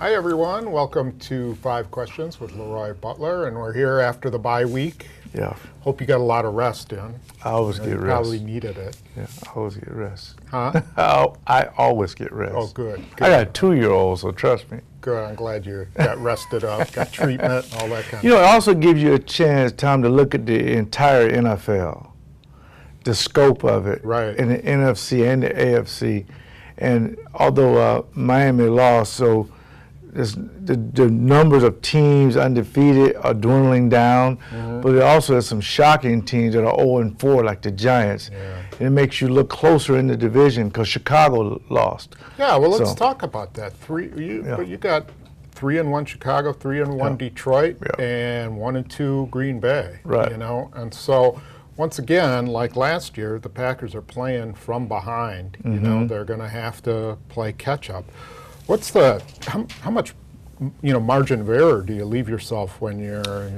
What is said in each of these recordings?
Hi everyone, welcome to 5 Questions with LeRoy Butler, and we're here after the bye week. Yeah. Hope you got a lot of rest in. I always get rest. Probably needed it. Yeah, I always get rest. Huh? I always get rest. Oh, good. I got a 2-year-old, so trust me. Good, I'm glad you got rested up, got treatment, all that kind of You know, it also gives you a chance, Tom, to look at the entire NFL, the scope of it, Right. in the NFC and the AFC. And although Miami lost, so the numbers of teams undefeated are dwindling down, but there also is some shocking teams that are 0-4, like the Giants. Yeah. And it makes you look closer in the division because Chicago lost. Yeah, well, let's So- talk about that. But you got 3-1 Chicago, 3-1 Detroit, Yeah. and 1-2 Green Bay. Right. You know, and so once again, like last year, the Packers are playing from behind. You know, they're going to have to play catch up. What's how much margin of error do you leave yourself when you're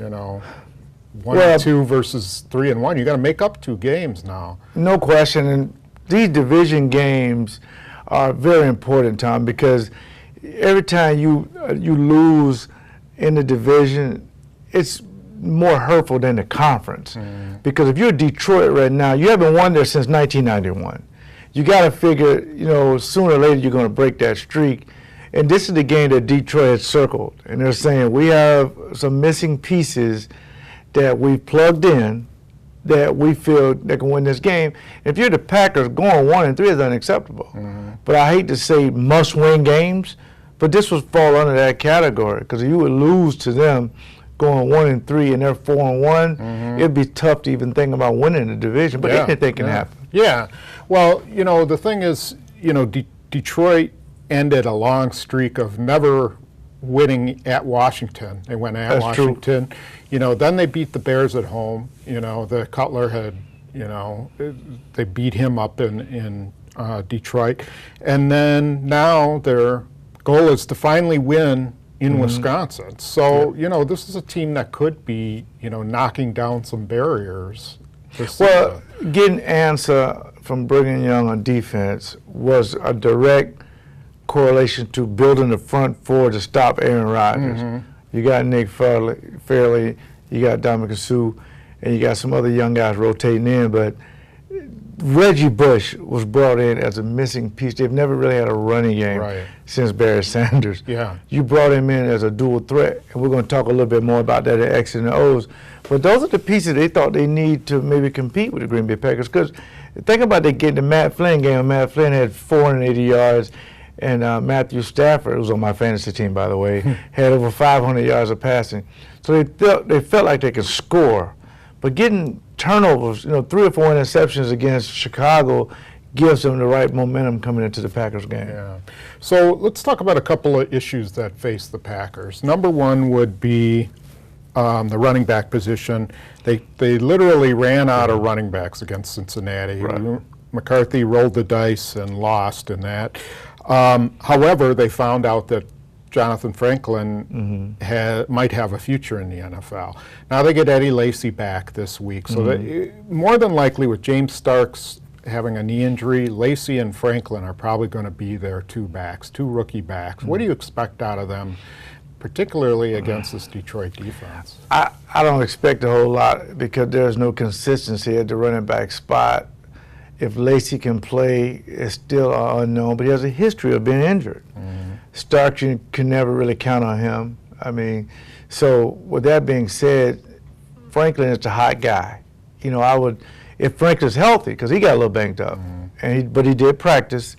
1-2 versus 3-1? You got to make up 2 games now. No question, and these division games are very important, Tom, because every time you lose in the division, it's more hurtful than the conference. Because if you're Detroit right now, you haven't won there since 1991. You got to figure, sooner or later you're going to break that streak. And this is the game that Detroit had circled. And they're saying we have some missing pieces that we plugged in that we feel they can win this game. If you're the Packers, going 1-3 is unacceptable. But I hate to say must-win games, but this would fall under that category because if you would lose to them going 1-3 and they're 4-1, it'd be tough to even think about winning the division. But anything can happen. Yeah. Well, the thing is, Detroit ended a long streak of never winning at Washington. They went at That's Washington. True. Then they beat the Bears at home. The Cutler had, they beat him up in Detroit. And then now their goal is to finally win in Wisconsin. So, this is a team that could be, knocking down some barriers. Well, getting answer from Brigham Young on defense was a direct correlation to building the front four to stop Aaron Rodgers. You got Nick Fairley, you got Dominic Sue, and you got some other young guys rotating in, but Reggie Bush was brought in as a missing piece. They've never really had a running game since Barry Sanders. Yeah. You brought him in as a dual threat, and we're going to talk a little bit more about that at X and O's. But those are the pieces they thought they need to maybe compete with the Green Bay Packers. Because think about they getting the Matt Flynn game. Matt Flynn had 480 yards, and Matthew Stafford, who's on my fantasy team, by the way, had over 500 yards of passing. So they felt like they could score. But getting turnovers, 3 or 4 interceptions against Chicago gives them the right momentum coming into the Packers game. Yeah. So let's talk about a couple of issues that face the Packers. Number one would be the running back position. They literally ran out of running backs against Cincinnati. Right. McCarthy rolled the dice and lost in that. However, they found out that Johnathan Franklin might have a future in the NFL. Now they get Eddie Lacy back this week, so more than likely with James Starks having a knee injury, Lacy and Franklin are probably going to be their 2 rookie backs. What do you expect out of them, particularly against this Detroit defense? I don't expect a whole lot because there's no consistency at the running back spot. If Lacy can play, it's still unknown, but he has a history of being injured. Starks, you can never really count on him. I mean, so with that being said, Franklin is the hot guy. If Franklin's healthy, because he got a little banged up, but he did practice.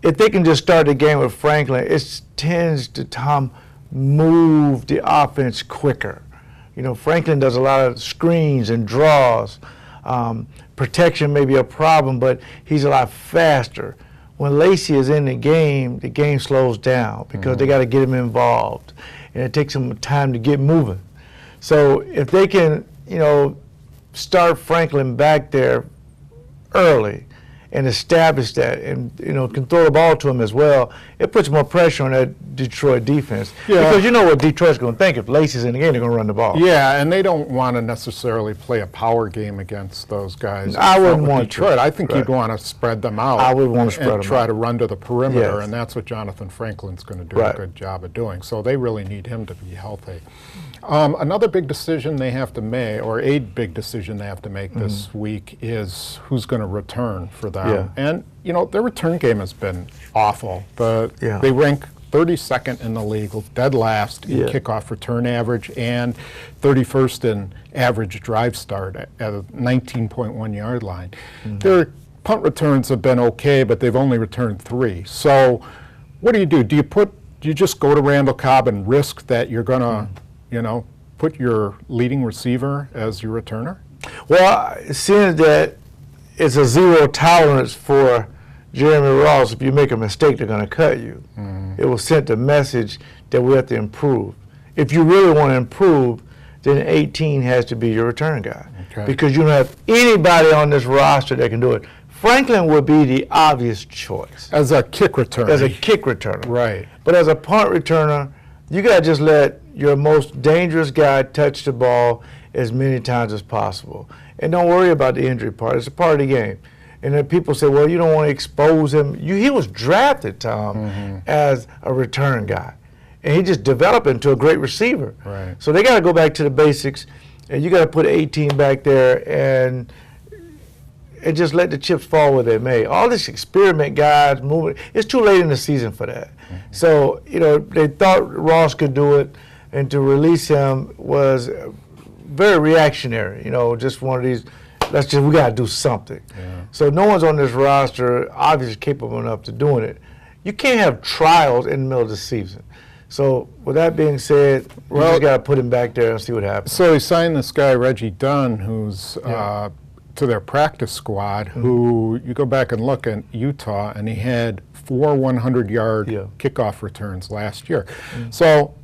If they can just start the game with Franklin, it tends to move the offense quicker. Franklin does a lot of screens and draws. Protection may be a problem, but he's a lot faster. When Lacy is in the game slows down because they got to get him involved, and it takes him time to get moving. So if they can, start Franklin back there early and establish that, and can throw the ball to him as well, it puts more pressure on that Detroit defense. Yeah. Because you know what Detroit's going to think. If Lacy's in the game, they're going to run the ball. Yeah, and they don't want to necessarily play a power game against those guys. I wouldn't want Detroit. to. I think you'd want to spread them out. I would want to spread and them try out. to run to the perimeter, Yes. and that's what Johnathan Franklin's going to do Right. a good job of doing. So they really need him to be healthy. Another big decision they have to make, or a big decision they have to make this week, is who's going to return for them. Yeah. And their return game has been awful. Yeah. They rank 32nd in the league, dead last in Yeah. kickoff return average, and 31st in average drive start at a 19.1 yard line. Their punt returns have been okay, but they've only returned 3. So what do? Do you just go to Randall Cobb and risk that you're going to, put your leading receiver as your returner? Well, seeing that it's a zero tolerance for Jeremy Ross, if you make a mistake, they're going to cut you. It will send a message that we have to improve. If you really want to improve, then 18 has to be your return guy. Okay. Because you don't have anybody on this roster that can do it. Franklin would be the obvious choice. As a kick returner. As a kick returner. Right. But as a punt returner, you got to just let your most dangerous guy touch the ball as many times as possible. And don't worry about the injury part. It's a part of the game. And then people say, well, you don't want to expose him. He was drafted, Tom, as a return guy. And he just developed into a great receiver. Right. So they got to go back to the basics, and you got to put 18 back there and just let the chips fall where they may. All this experiment guys moving, it's too late in the season for that. So, they thought Ross could do it, and to release him was very reactionary, just one of these, we got to do something. Yeah. So no one's on this roster obviously capable enough to doing it. You can't have trials in the middle of the season. So with that being said, we just got to put him back there and see what happens. So he signed this guy, Reggie Dunn, who's to their practice squad, who you go back and look at Utah, and he had 4 100-yard kickoff returns last year. So,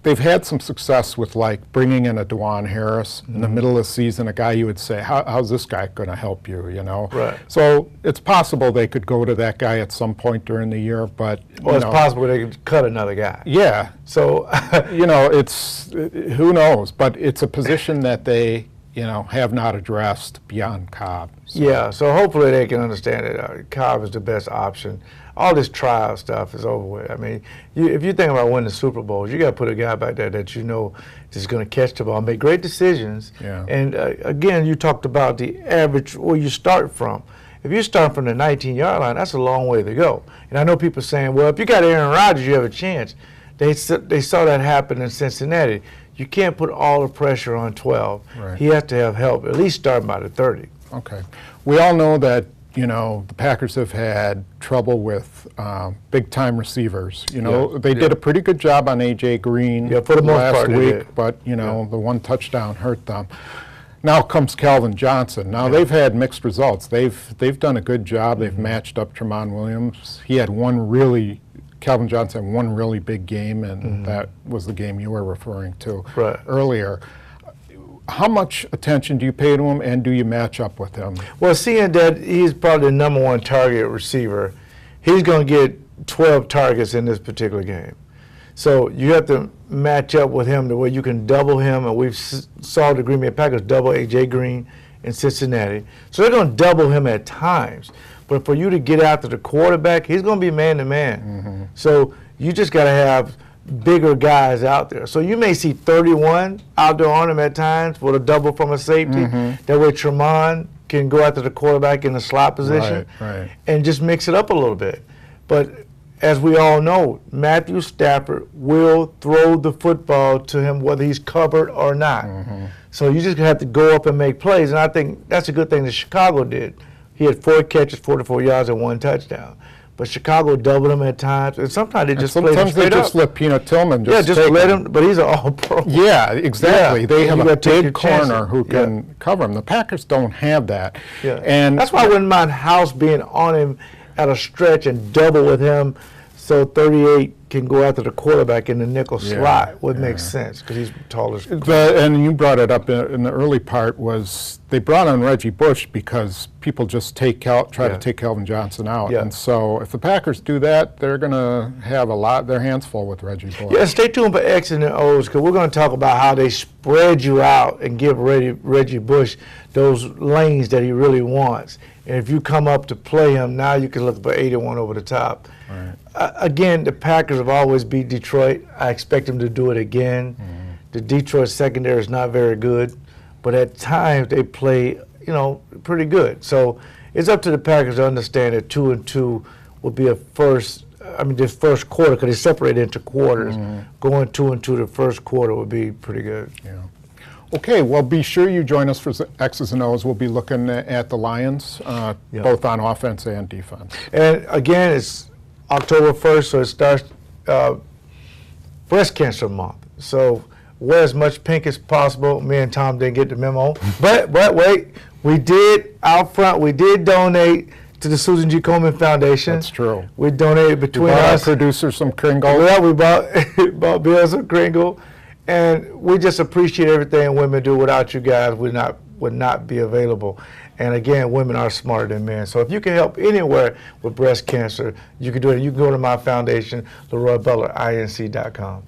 they've had some success with bringing in a DeJuan Harris in the middle of the season, a guy you would say, how's this guy going to help you, Right. So it's possible they could go to that guy at some point during the year, but Well, it's possible they could cut another guy. Yeah. So, it's, who knows, but it's a position that they, have not addressed beyond Cobb. So. Yeah, so hopefully they can understand that Cobb is the best option. All this trial stuff is over with. I mean, if you think about winning the Super Bowls, you got to put a guy back there that is going to catch the ball, make great decisions. Yeah. And again, you talked about the average where you start from. If you start from the 19-yard line, that's a long way to go. And I know people saying, well, if you got Aaron Rodgers, you have a chance. They saw that happen in Cincinnati. You can't put all the pressure on 12. Right. He has to have help, at least starting by the 30. Okay. We all know that, the Packers have had trouble with big-time receivers. They did a pretty good job on A.J. Green for the most last part they week, did. but, the one touchdown hurt them. Now comes Calvin Johnson. Now they've had mixed results. They've done a good job. They've matched up Tramon Williams. Calvin Johnson had one really big game, and that was the game you were referring to earlier. How much attention do you pay to him, and do you match up with him? Well, seeing that he's probably the number one target receiver, he's going to get 12 targets in this particular game. So you have to match up with him to where you can double him, and we've saw the Green Bay Packers double A.J. Green in Cincinnati. So they're going to double him at times. But for you to get after the quarterback, he's going to be man-to-man. So you just got to have bigger guys out there. So you may see 31 out there on him at times for the double from a safety. That way Tramon can go after the quarterback in the slot position and just mix it up a little bit. But as we all know, Matthew Stafford will throw the football to him whether he's covered or not. So you just have to go up and make plays. And I think that's a good thing that Chicago did. He had 4 catches, 44 yards, and 1 touchdown. But Chicago doubled him at times, and sometimes they just played him straight up. Sometimes they just let Peanut Tillman just let him, but he's an all-pro. Yeah, exactly. Yeah. They have a big corner chances. who can cover him. The Packers don't have that. Yeah. And that's why I wouldn't mind House being on him at a stretch and double with him, so 38 can go after the quarterback in the nickel slot. Would make sense because he's taller. And you brought it up in the early part, was they brought on Reggie Bush because people just try to take Calvin Johnson out. Yeah. And so if the Packers do that, they're going to have their hands full with Reggie Bush. Yeah, stay tuned for X's and O's, because we're going to talk about how they spread you out and give Reggie Bush those lanes that he really wants. And if you come up to play him, now you can look for 81 over the top. Right. Again, the Packers have always beat Detroit. I expect them to do it again. The Detroit secondary is not very good, but at times they play, pretty good. So it's up to the Packers to understand that 2-2 will be this first quarter, because they separate into quarters. Going 2-2 the first quarter would be pretty good. Yeah. Okay, well, be sure you join us for X's and O's. We'll be looking at the Lions, both on offense and defense. And again, it's October 1st, so it starts Breast Cancer Month. So wear as much pink as possible. Me and Tom didn't get the memo. But wait, we did donate to the Susan G. Komen Foundation. That's true. We donated between our us. producer some Kringle. Yeah, we bought Bill some Kringle. And we just appreciate everything women do. Without you guys, would not be available. And again, women are smarter than men. So if you can help anywhere with breast cancer, you can do it. You can go to my foundation, LeRoy Butler, INC.com.